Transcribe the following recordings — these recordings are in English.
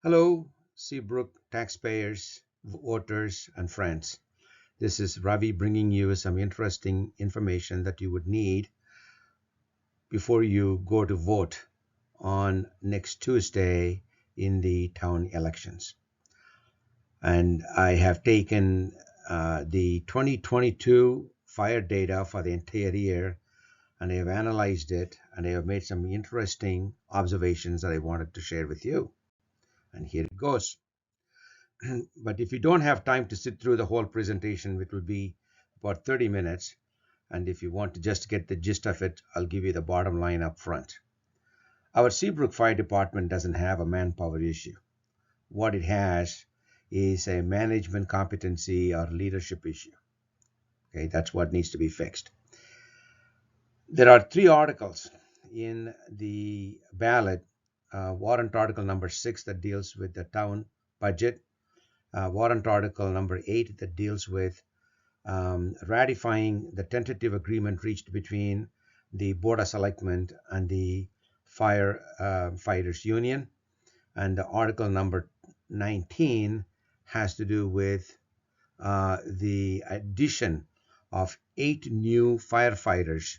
Hello, Seabrook taxpayers, voters, and friends. This is Ravi bringing you some interesting information that you would need before you go to vote on next Tuesday in the town elections. And I have taken the 2022 fire data for the entire year and I have analyzed it and I have made some interesting observations that I wanted to share with you. And here it goes. But if you don't have time to sit through the whole presentation, it will be about 30 minutes. And if you want to just get the gist of it, I'll give you the bottom line up front. Our Seabrook Fire Department doesn't have a manpower issue. What it has is a management competency or leadership issue. Okay, that's what needs to be fixed. There are 3 articles in the ballot. Warrant Article number 6 that deals with the town budget. Warrant Article number 8 that deals with ratifying the tentative agreement reached between the Board of Selectmen and the Firefighters Union. And the Article number 19 has to do with the addition of 8 new firefighters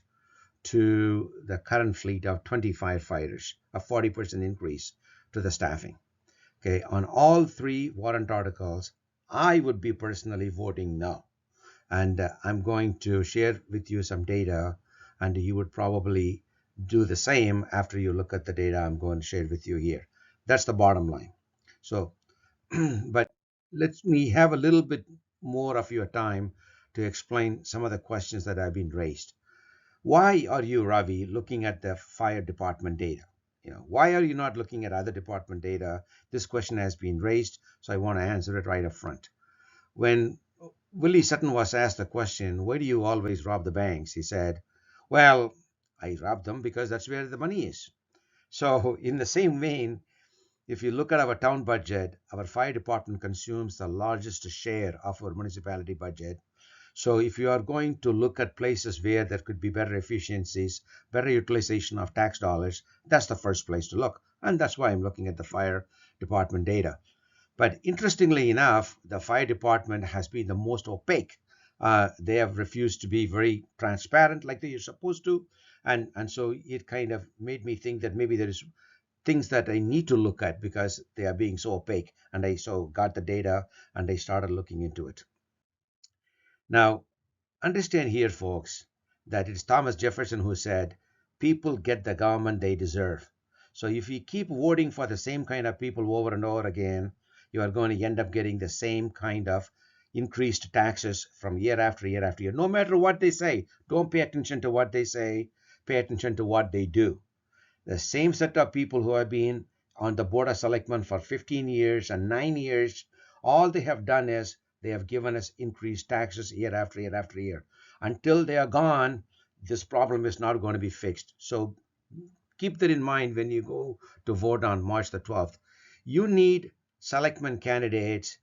to the current fleet of 20 firefighters, a 40% increase to the staffing. Okay, on all 3 warrant articles, I would be personally voting no. And I'm going to share with you some data, and you would probably do the same after you look at the data I'm going to share with you here. That's the bottom line. So, but let me have a little bit more of your time to explain some of the questions that have been raised. Why are you, Ravi, looking at the fire department data? Why are you not looking at other department data? This question has been raised, so I want to answer it right up front. When Willie Sutton was asked the question, why do you always rob the banks? He said, well, I rob them because that's where the money is. So in the same vein, if you look at our town budget, our fire department consumes the largest share of our municipality budget. So if you are going to look at places where there could be better efficiencies, better utilization of tax dollars, that's the first place to look. And that's why I'm looking at the fire department data. But interestingly enough, the fire department has been the most opaque. They have refused to be very transparent like they are supposed to. And so it kind of made me think that maybe there is things that I need to look at because they are being so opaque. And I so got the data and I started looking into it. Now, understand here, folks, that it's Thomas Jefferson who said, people get the government they deserve. So if you keep voting for the same kind of people over and over again, you are going to end up getting the same kind of increased taxes from year after year after year. No matter what they say, don't pay attention to what they say, pay attention to what they do. The same set of people who have been on the Board of Selectmen for 15 years and 9 years, all they have done is they have given us increased taxes year after year after year. Until they are gone, this problem is not going to be fixed. So keep that in mind when you go to vote on March the 12th. You need selectmen candidates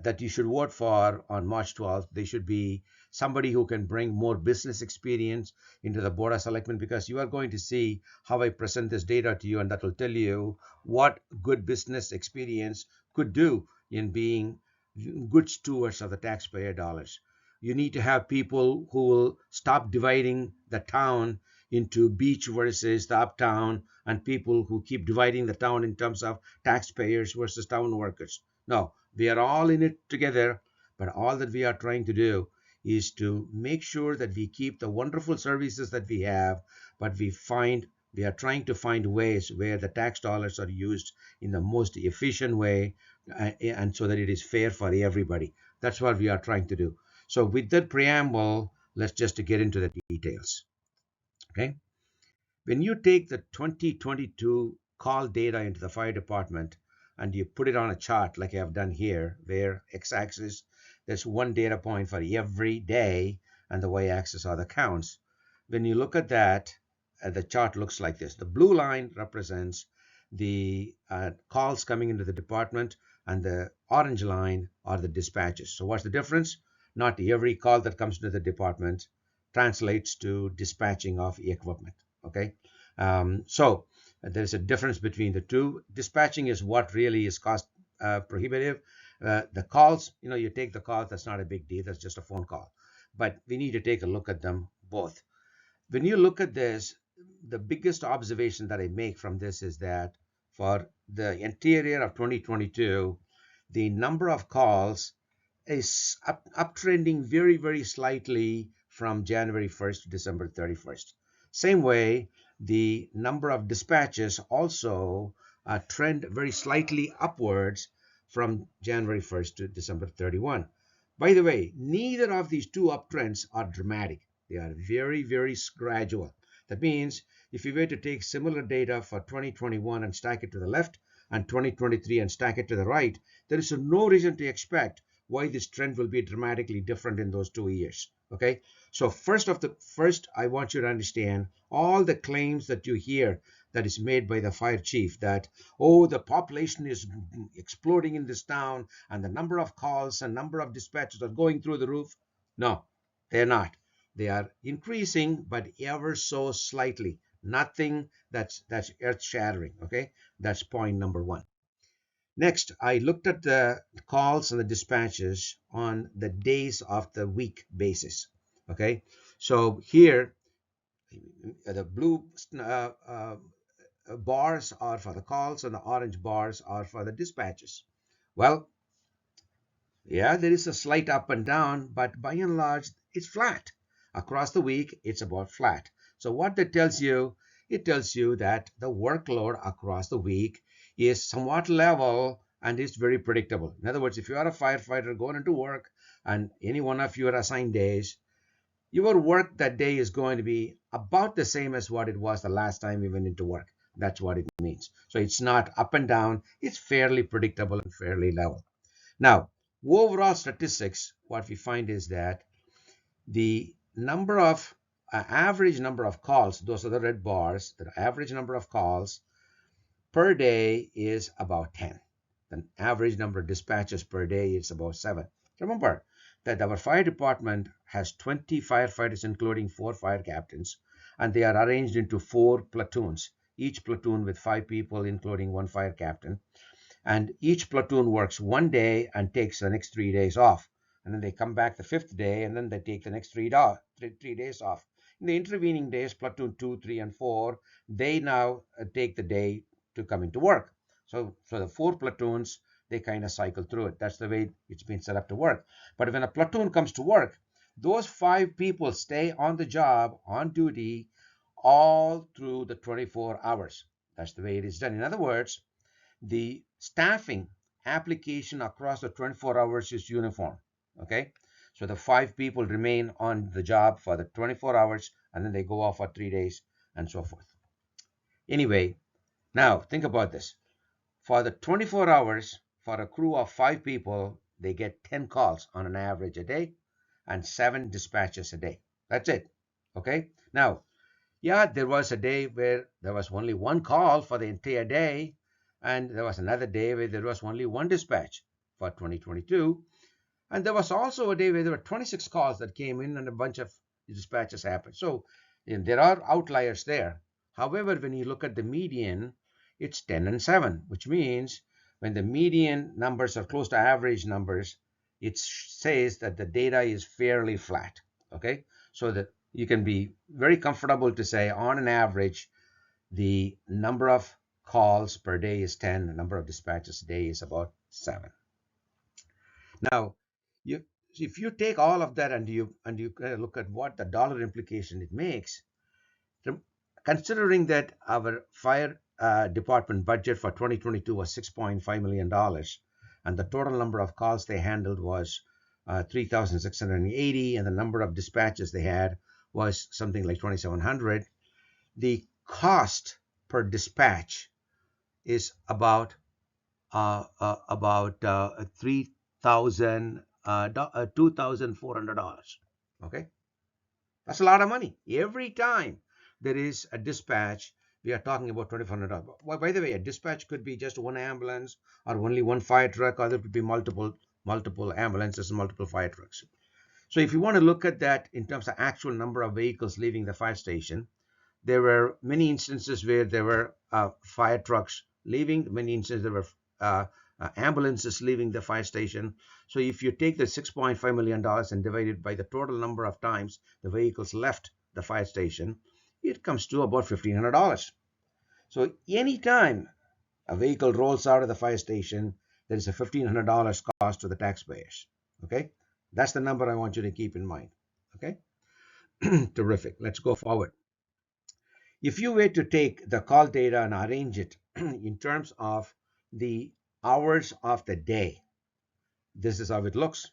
that you should vote for on March 12th. They should be somebody who can bring more business experience into the Board of Selectmen, because you are going to see how I present this data to you, and that will tell you what good business experience could do in being good stewards of the taxpayer dollars. You need to have people who will stop dividing the town into beach versus the uptown, and people who keep dividing the town in terms of taxpayers versus town workers. No, we are all in it together, but all that we are trying to do is to make sure that we keep the wonderful services that we have, but we are trying to find ways where the tax dollars are used in the most efficient way, and so that it is fair for everybody. That's what we are trying to do. So with that preamble, let's just get into the details. Okay. When you take the 2022 call data into the fire department and you put it on a chart like I have done here, where x-axis, there's one data point for every day, and the y-axis are the counts. When you look at that, the chart looks like this. The blue line represents the calls coming into the department, and the orange line are the dispatches. So what's the difference? Not every call that comes into the department translates to dispatching of equipment. Okay, so There's a difference between the two. Dispatching is what really is cost prohibitive. The calls, you take the calls, that's not a big deal. That's just a phone call. But we need to take a look at them both. When you look at this, the biggest observation that I make from this is that for the interior of 2022, the number of calls is uptrending very, very slightly from January 1st to December 31st. Same way, the number of dispatches also trend very slightly upwards from January 1st to December 31. By the way, neither of these two uptrends are dramatic. They are very, very gradual. That means if you were to take similar data for 2021 and stack it to the left and 2023 and stack it to the right, there is no reason to expect why this trend will be dramatically different in those 2 years. Okay, so first, I want you to understand all the claims that you hear that is made by the fire chief that, oh, the population is exploding in this town and the number of calls and number of dispatches are going through the roof. No, they're not. They are increasing, but ever so slightly. Nothing that's earth shattering. Okay, that's point number one. Next, I looked at the calls and the dispatches on the days of the week basis. Okay, so here the blue bars are for the calls and the orange bars are for the dispatches. Well, yeah, there is a slight up and down, but by and large, it's flat. Across the week, it's about flat. So what that tells you, it tells you that the workload across the week is somewhat level and is very predictable. In other words, if you are a firefighter going into work and any one of you are assigned days, your work that day is going to be about the same as what it was the last time you went into work. That's what it means. So it's not up and down. It's fairly predictable and fairly level. Now, overall statistics, what we find is that the number of average number of calls, those are the red bars, the average number of calls per day is about 10. The average number of dispatches per day is about 7. Remember that our fire department has 20 firefighters, including 4 fire captains, and they are arranged into 4 platoons, each platoon with 5 people, including 1 fire captain. And each platoon works 1 day and takes the next 3 days off. And then they come back the 5th day, and then they take the next 3 days off. In the intervening days, platoon 2, 3, and 4, they now take the day to come into work. So the 4 platoons, they kind of cycle through it. That's the way it's been set up to work. But when a platoon comes to work, those 5 people stay on the job, on duty, all through the 24 hours. That's the way it is done. In other words, the staffing application across the 24 hours is uniform. Okay, so the 5 people remain on the job for the 24 hours and then they go off for 3 days and so forth. Anyway, now think about this. For the 24 hours, for a crew of 5 people, they get 10 calls on an average a day and 7 dispatches a day. That's it. Okay, now, yeah, there was a day where there was only 1 call for the entire day, and there was another day where there was only 1 dispatch for 2022. And there was also a day where there were 26 calls that came in and a bunch of dispatches happened. So there are outliers there. However, when you look at the median, it's 10 and 7, which means when the median numbers are close to average numbers, it says that the data is fairly flat. Okay, so that you can be very comfortable to say on an average, the number of calls per day is 10, the number of dispatches a day is about 7. Now, if you take all of that and you look at what the dollar implication it makes, considering that our fire department budget for 2022 was $6.5 million, and the total number of calls they handled was 3,680, and the number of dispatches they had was something like 2,700, the cost per dispatch is about $2,400. Okay, that's a lot of money. Every time there is a dispatch, we are talking about $2,400. Well, by the way, a dispatch could be just 1 ambulance or only 1 fire truck, or there could be multiple ambulances and multiple fire trucks. So if you want to look at that in terms of actual number of vehicles leaving the fire station, there were many instances where there were fire trucks leaving, many instances there were ambulances leaving the fire station. So if you take the $6.5 million and divide it by the total number of times the vehicles left the fire station, it comes to about $1,500. So anytime a vehicle rolls out of the fire station, there is a $1,500 cost to the taxpayers. Okay, that's the number I want you to keep in mind. Okay, terrific. Let's go forward. If you were to take the call data and arrange it in terms of the hours of the day, this is how it looks.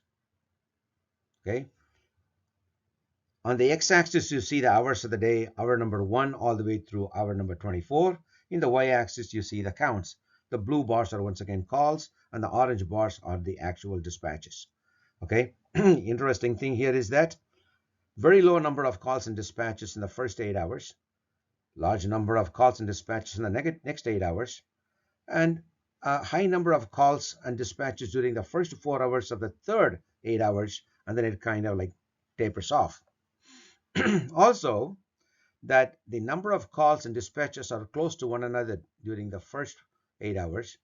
Okay, on the x-axis you see the hours of the day, hour number 1 all the way through hour number 24. In the y-axis you see the counts. The blue bars are once again calls, and the orange bars are the actual dispatches. Okay, interesting thing here is that very low number of calls and dispatches in the first 8 hours, large number of calls and dispatches in the next 8 hours, and a high number of calls and dispatches during the first 4 hours of the third 8 hours, and then it kind of like tapers off. Also, that the number of calls and dispatches are close to one another during the first 8 hours,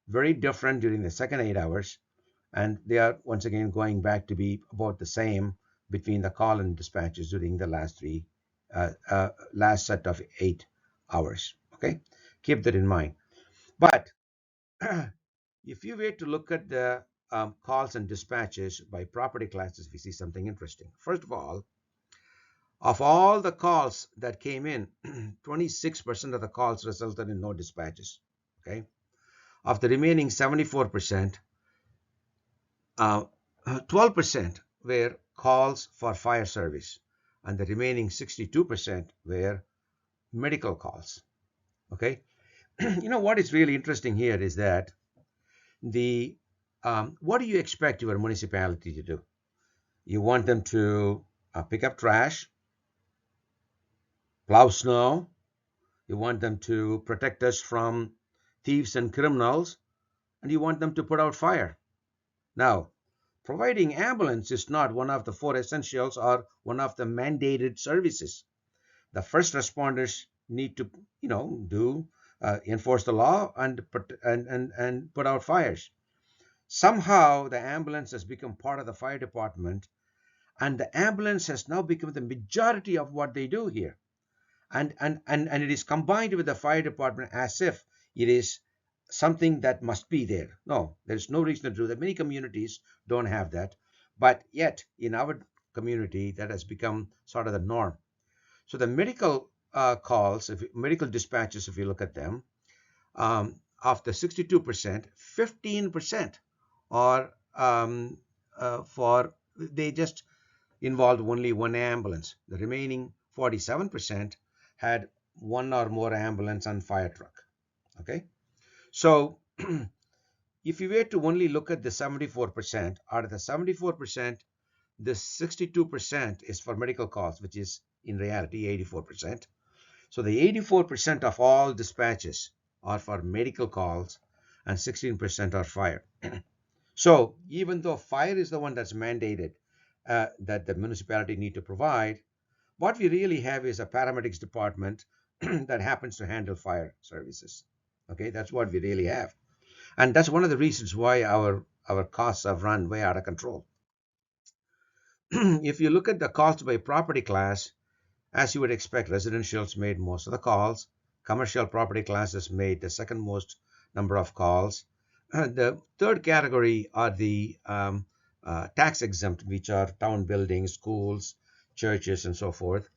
very different during the second 8 hours, and they are once again going back to be about the same between the call and dispatches during the last set of 8 hours. Okay, keep that in mind. But if you were to look at the calls and dispatches by property classes, we see something interesting. First of all, of all the calls that came in, 26% of the calls resulted in no dispatches. Okay, of the remaining 74%, 12% were calls for fire service, and the remaining 62% were medical calls. Okay, you know what is really interesting here is that the what do you expect your municipality to do? You want them to pick up trash, plow snow. You want them to protect us from thieves and criminals, and you want them to put out fire. Now, providing ambulance is not one of the 4 essentials or one of the mandated services. The first responders need to, enforce the law and put out fires. Somehow, the ambulance has become part of the fire department, and the ambulance has now become the majority of what they do here. And it is combined with the fire department as if it is something that must be there. No, there's no reason to do that. Many communities don't have that, but yet in our community that has become sort of the norm. So the medical calls, medical dispatches, if you look at them, of the 62%, 15% are they just involved only one ambulance. The remaining 47% had one or more ambulance and fire truck. Okay, so if you were to only look at the 74%, out of the 74%, the 62% is for medical calls, which is in reality 84%. So the 84% of all dispatches are for medical calls and 16% are fire. So even though fire is the one that's mandated that the municipality need to provide, what we really have is a paramedics department that happens to handle fire services. Okay, that's what we really have. And that's one of the reasons why our costs have run way out of control. If you look at the costs by property class, as you would expect, residentials made most of the calls. Commercial property classes made the second most number of calls. The third category are the tax exempt, which are town buildings, schools, churches, and so forth.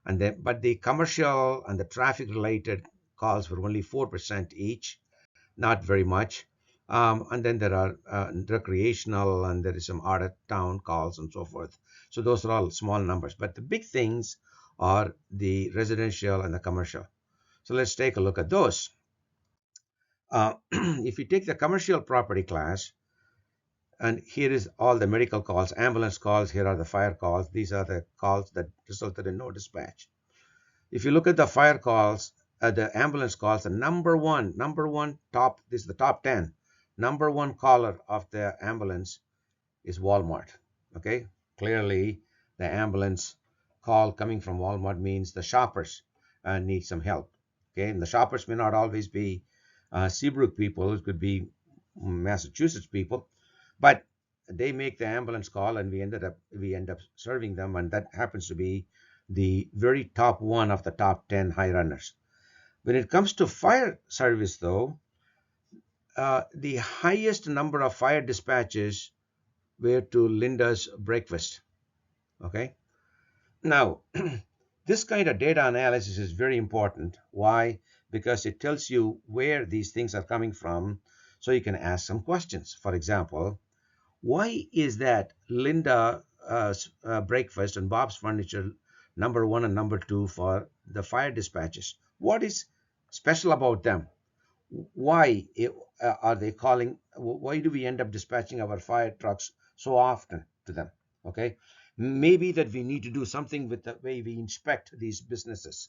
But the commercial and the traffic related calls were only 4% each, not very much. And then there are recreational, and there is some out of town calls and so forth. So those are all small numbers. But the big things are the residential and the commercial. So let's take a look at those. If you take the commercial property class, and here is all the medical calls, ambulance calls, here are the fire calls. These are the calls that resulted in no dispatch. If you look at the fire calls, the ambulance calls, the number one top, this is the top 10. Number one caller of the ambulance is Walmart. Okay, clearly the ambulance call coming from Walmart means the shoppers need some help. Okay, and the shoppers may not always be Seabrook people. It could be Massachusetts people, but they make the ambulance call, and we end up serving them, and that happens to be the very top one of the top 10 high runners. When it comes to fire service, though, the highest number of fire dispatches were to Linda's breakfast. Okay, now this kind of data analysis is very important. Why? Because it tells you where these things are coming from, so you can ask some questions. For example, why is that Linda breakfast and Bob's furniture number one and number two for the fire dispatches? What is special about them? Why are they calling? Why do we end up dispatching our fire trucks so often to them? Okay, maybe that we need to do something with the way we inspect these businesses.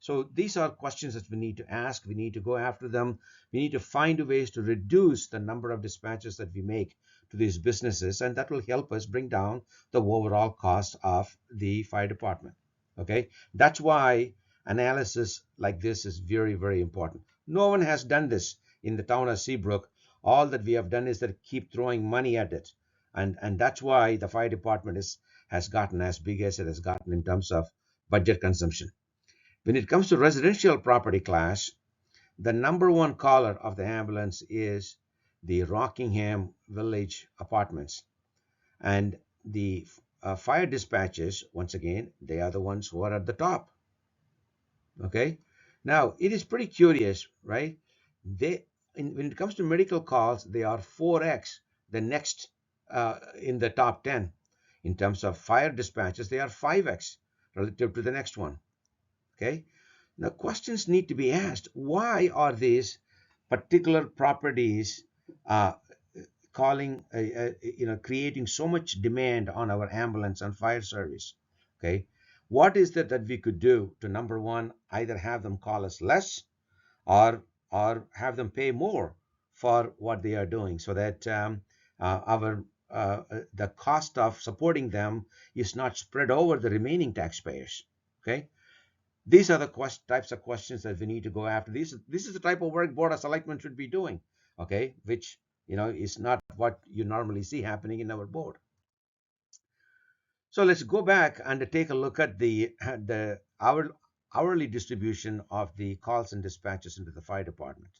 So these are questions that we need to ask. We need to go after them. We need to find ways to reduce the number of dispatches that we make to these businesses, and that will help us bring down the overall cost of the fire department. Okay, that's why analysis like this is very, very important. No one has done this in the town of Seabrook. All that we have done is that keep throwing money at it, and that's why the fire department has gotten as big as it has gotten in terms of budget consumption. When it comes to residential property class, the number one caller of the ambulance is the Rockingham Village Apartments. And the fire dispatches, once again, they are the ones who are at the top. Okay. Now, it is pretty curious, right? When it comes to medical calls, they are 4x the next in the top 10. In terms of fire dispatches, they are 5x relative to the next one. Okay. Now, questions need to be asked. Why are these particular properties uh, creating so much demand on our ambulance and fire service? Okay. What is that we could do to, number one, either have them call us less, or have them pay more for what they are doing, so that our the cost of supporting them is not spread over the remaining taxpayers. Okay. These are the types of questions that we need to go after. This is the type of work Board of Selectmen should be doing, okay, which is not what you normally see happening in our board. So let's go back and take a look at the hourly distribution of the calls and dispatches into the fire department.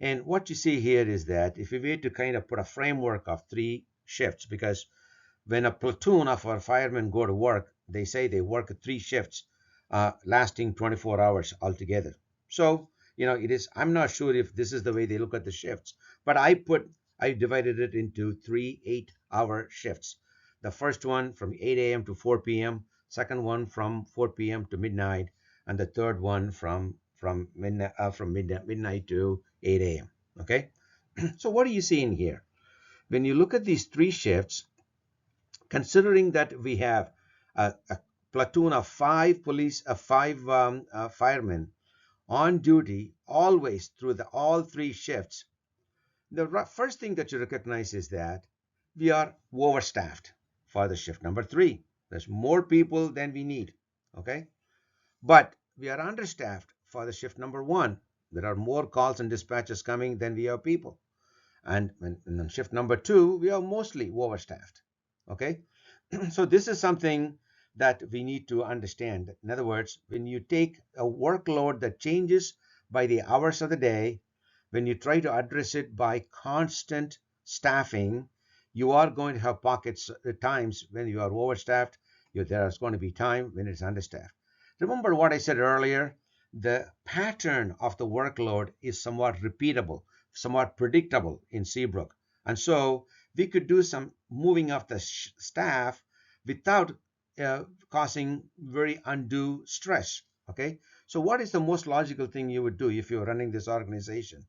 And what you see here is that if we were to kind of put a framework of 3 shifts, because when a platoon of our firemen go to work, they say they work 3 shifts, lasting 24 hours altogether. So, I'm not sure if this is the way they look at the shifts, but I divided it into 3 8-hour shifts. The first one from 8 a.m. to 4 p.m., second one from 4 p.m. to midnight, and the third one from midnight to 8 a.m. Okay, so what are you seeing here? When you look at these 3 shifts, considering that we have a platoon of 5 firemen on duty always through all 3 shifts, the first thing that you recognize is that we are overstaffed for the shift number 3. There's more people than we need. Okay, but we are understaffed for the shift number 1. There are more calls and dispatches coming than we have people. And in shift number 2, we are mostly overstaffed. Okay, so this is something that we need to understand. In other words, when you take a workload that changes by the hours of the day, when you try to address it by constant staffing, you are going to have pockets at times when you are overstaffed. There's going to be time when it's understaffed. Remember what I said earlier? The pattern of the workload is somewhat repeatable, somewhat predictable in Seabrook. And so we could do some moving of the staff without causing very undue stress. Okay, so what is the most logical thing you would do if you're running this organization?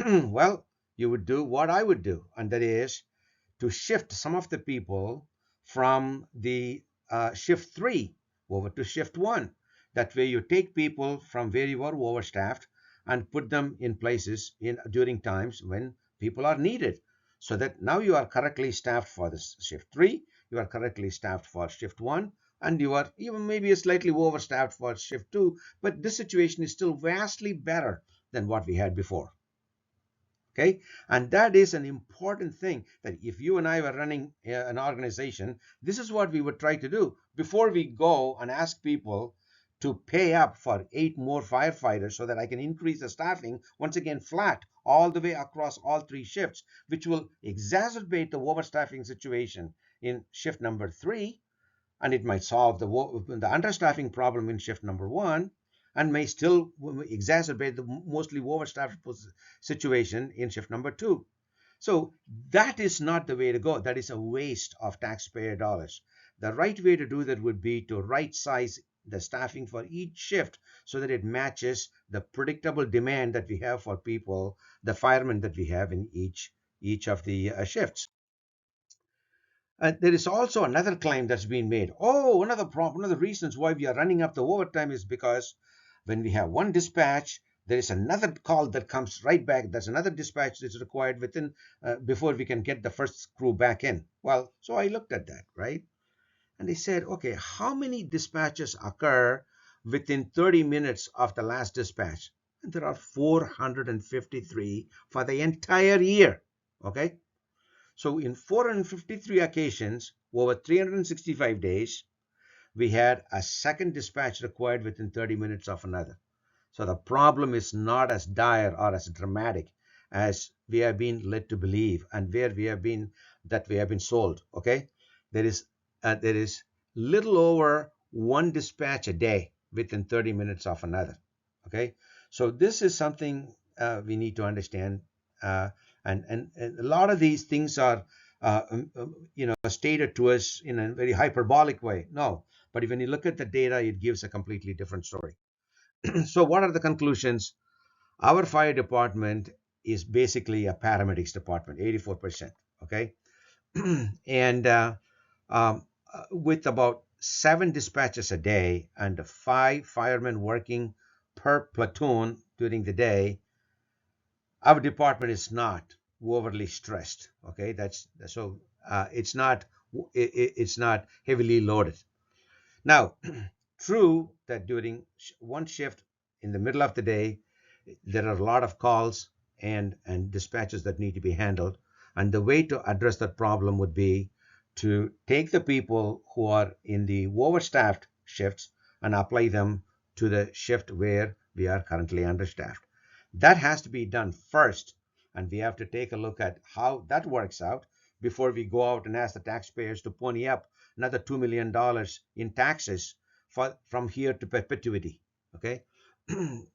Well, you would do what I would do, and that is to shift some of the people from the shift 3 over to shift 1. That way you take people from where you are overstaffed and put them in places during times when people are needed, so that now you are correctly staffed for this shift 3, you are correctly staffed for shift 1. and you are even maybe slightly overstaffed for shift 2, but this situation is still vastly better than what we had before. Okay, and that is an important thing, that if you and I were running an organization, this is what we would try to do before we go and ask people to pay up for 8 more firefighters so that I can increase the staffing once again flat all the way across all 3 shifts, which will exacerbate the overstaffing situation in shift number 3, and it might solve the understaffing problem in shift number 1, and may still exacerbate the mostly overstaffed situation in shift number 2. So that is not the way to go. That is a waste of taxpayer dollars. The right way to do that would be to right size the staffing for each shift so that it matches the predictable demand that we have for people, the firemen that we have in each of the shifts. There is also another claim that's been made. Oh, one of the reasons why we are running up the overtime is because when we have one dispatch, there is another call that comes right back. There's another dispatch that's required within before we can get the first crew back in. Well, so I looked at that, right? And they said, okay, how many dispatches occur within 30 minutes of the last dispatch? And there are 453 for the entire year. Okay. So in 453 occasions, over 365 days, we had a second dispatch required within 30 minutes of another. So the problem is not as dire or as dramatic as we have been led to believe, and where we have been sold. Okay, there is little over one dispatch a day within 30 minutes of another. Okay, so this is something we need to understand, and a lot of these things are stated to us in a very hyperbolic way. No, but when you look at the data, it gives a completely different story. So what are the conclusions? Our fire department is basically a paramedics department, 84%. Okay, and with about 7 dispatches a day and 5 firemen working per platoon during the day, our department is not overly stressed. Okay, that's so it's not heavily loaded. Now, true that during one shift in the middle of the day, there are a lot of calls and dispatches that need to be handled. And the way to address that problem would be to take the people who are in the overstaffed shifts and apply them to the shift where we are currently understaffed. That has to be done first, and we have to take a look at how that works out before we go out and ask the taxpayers to pony up another $2 million in taxes from here to perpetuity. Okay.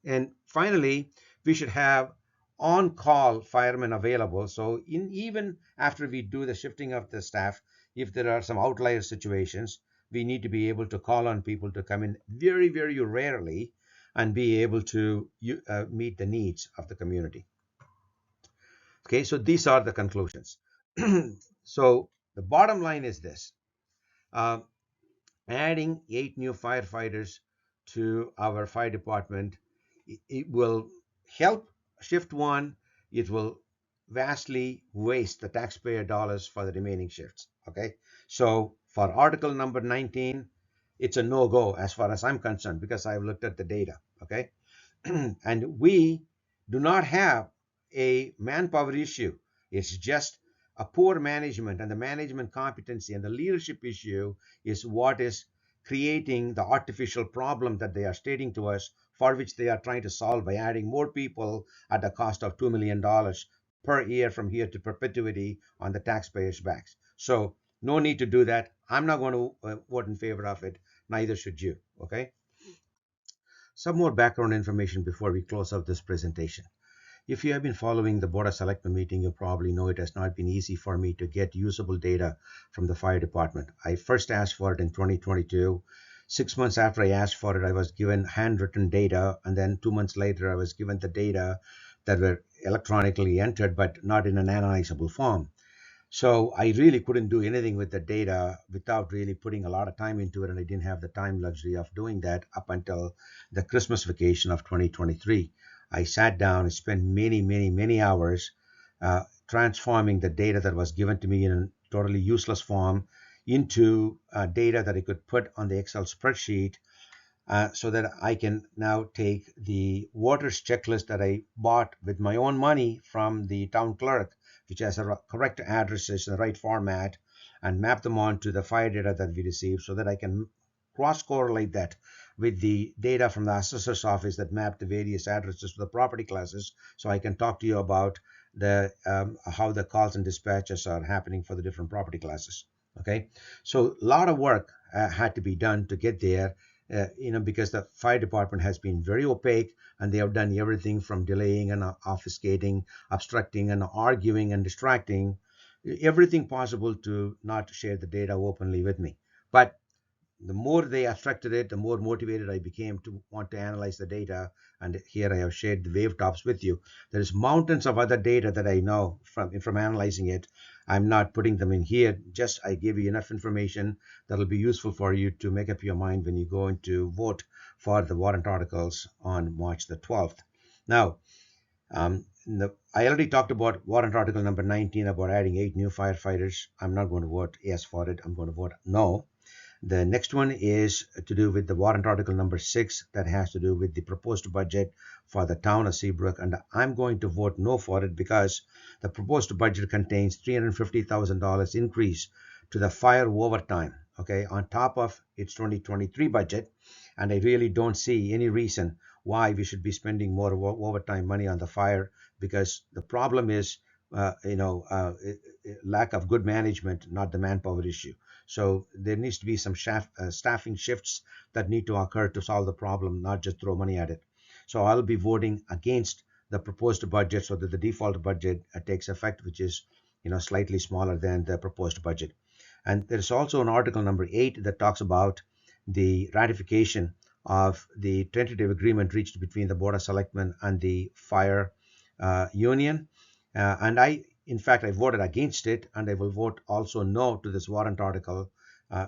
And finally, we should have on-call firemen available. So even after we do the shifting of the staff, if there are some outlier situations, we need to be able to call on people to come in very, very rarely and be able to meet the needs of the community. Okay, so these are the conclusions. So the bottom line is this. Adding 8 new firefighters to our fire department, it will help shift 1. It will vastly waste the taxpayer dollars for the remaining shifts. Okay, so for article number 19, it's a no-go as far as I'm concerned, because I've looked at the data. Okay, and we do not have a manpower issue. It's just a poor management, and the management competency and the leadership issue is what is creating the artificial problem that they are stating to us, for which they are trying to solve by adding more people at the cost of $2 million per year from here to perpetuity on the taxpayers' backs. So no need to do that. I'm not going to vote in favor of it. Neither should you. Okay. Some more background information before we close out this presentation. If you have been following the Board of Selectmen meeting, you probably know it has not been easy for me to get usable data from the fire department. I first asked for it in 2022. 6 months after I asked for it, I was given handwritten data, and then 2 months later, I was given the data that were electronically entered, but not in an analyzable form. So I really couldn't do anything with the data without really putting a lot of time into it, and I didn't have the time luxury of doing that up until the Christmas vacation of 2023. I sat down and spent many, many, many hours transforming the data that was given to me in a totally useless form into data that I could put on the Excel spreadsheet, so that I can now take the voters checklist that I bought with my own money from the town clerk, which has the correct addresses in the right format, and map them on to the fire data that we received, so that I can cross correlate that with the data from the assessor's office that map the various addresses to the property classes, so I can talk to you about the how the calls and dispatches are happening for the different property classes. Okay, so a lot of work had to be done to get there, because the fire department has been very opaque, and they have done everything from delaying and obfuscating, obstructing and arguing and distracting, everything possible to not share the data openly with me. But the more they abstracted it, the more motivated I became to want to analyze the data. And here I have shared the wave tops with you. There's mountains of other data that I know from analyzing it. I'm not putting them in here. Just I give you enough information that will be useful for you to make up your mind when you go into vote for the warrant articles on March the 12th. Now, I already talked about warrant article number 19 about adding 8 new firefighters. I'm not going to vote yes for it. I'm going to vote no. The next one is to do with the warrant article number 6 that has to do with the proposed budget for the town of Seabrook, and I'm going to vote no for it because the proposed budget contains $350,000 increase to the fire overtime, okay, on top of its 2023 budget, and I really don't see any reason why we should be spending more overtime money on the fire, because the problem is lack of good management, not the manpower issue. So there needs to be some staffing shifts that need to occur to solve the problem, not just throw money at it. So I'll be voting against the proposed budget so that the default budget takes effect, which is slightly smaller than the proposed budget. And there's also an article number 8 that talks about the ratification of the tentative agreement reached between the Board of Selectmen and the fire union. And in fact, I voted against it, and I will vote also no to this warrant article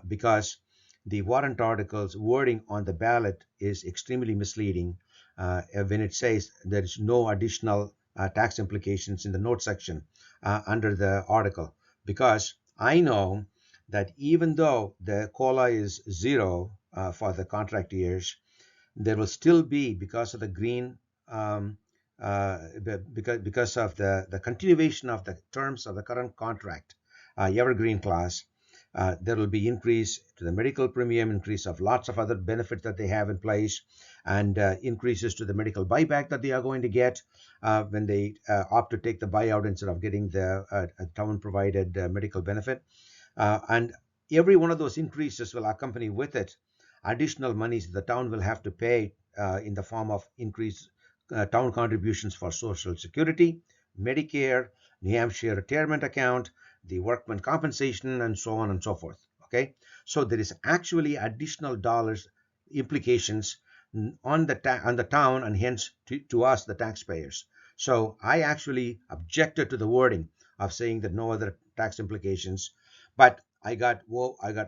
because the warrant article's wording on the ballot is extremely misleading when it says there is no additional tax implications in the note section under the article. Because I know that even though the COLA is 0 for the contract years, there will still be, because of the green because of the continuation of the terms of the current contract, evergreen class, there will be increase to the medical premium, increase of lots of other benefits that they have in place, and increases to the medical buyback that they are going to get when they opt to take the buyout instead of getting the town provided medical benefit. And every one of those increases will accompany with it additional monies the town will have to pay in the form of increased town contributions for Social Security, Medicare, New Hampshire retirement account, the workman compensation, and so on and so forth. Okay, so there is actually additional dollars implications on the town, and hence to us, the taxpayers. So I actually objected to the wording of saying that no other tax implications, but I got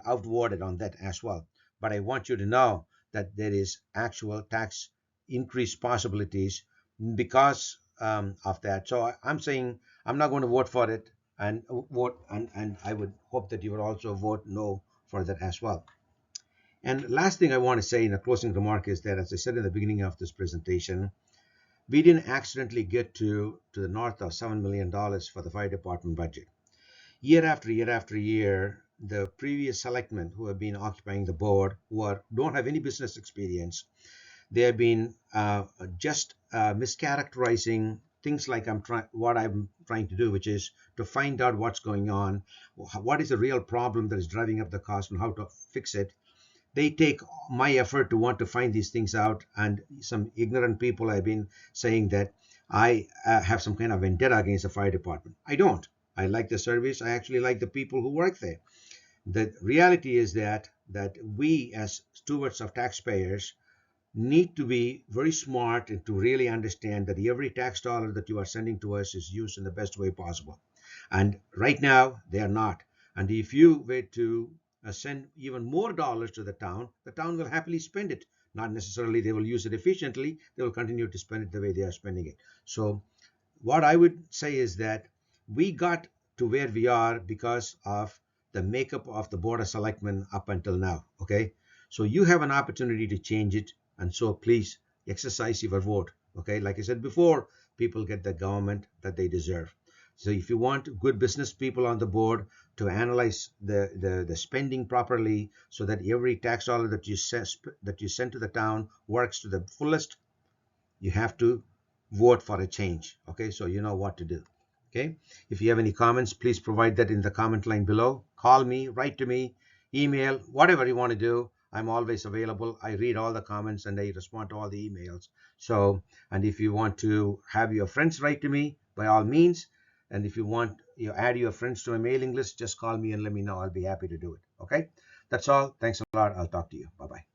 outvoted on that as well. But I want you to know that there is actual tax increase possibilities because of that. So I'm saying I'm not going to vote for it, and I would hope that you would also vote no for that as well. And last thing I want to say in a closing remark is that, as I said in the beginning of this presentation, we didn't accidentally get to the north of $7 million for the fire department budget. Year after year after year, the previous selectmen who have been occupying the board, who don't have any business experience, they have been just mischaracterizing things like what I'm trying to do, which is to find out what's going on, what is the real problem that is driving up the cost, and how to fix it. They take my effort to want to find these things out, and some ignorant people have been saying that I have some kind of vendetta against the fire department. I don't. I like the service. I actually like the people who work there. The reality is that we, as stewards of taxpayers, need to be very smart and to really understand that every tax dollar that you are sending to us is used in the best way possible. And right now, they are not. And if you were to send even more dollars to the town will happily spend it. Not necessarily they will use it efficiently. They will continue to spend it the way they are spending it. So what I would say is that we got to where we are because of the makeup of the Board of Selectmen up until now. Okay, so you have an opportunity to change it, and so please exercise your vote. Okay, like I said before, people get the government that they deserve. So if you want good business people on the board to analyze the spending properly, so that every tax dollar that you send to the town works to the fullest, you have to vote for a change. Okay, so you know what to do. Okay, if you have any comments, please provide that in the comment line below. Call me, write to me, email, whatever you want to do. I'm always available. I read all the comments and I respond to all the emails. So, and if you want to have your friends write to me, by all means. And if you want you add your friends to a mailing list, just call me and let me know. I'll be happy to do it. Okay, that's all. Thanks a lot. I'll talk to you. Bye bye.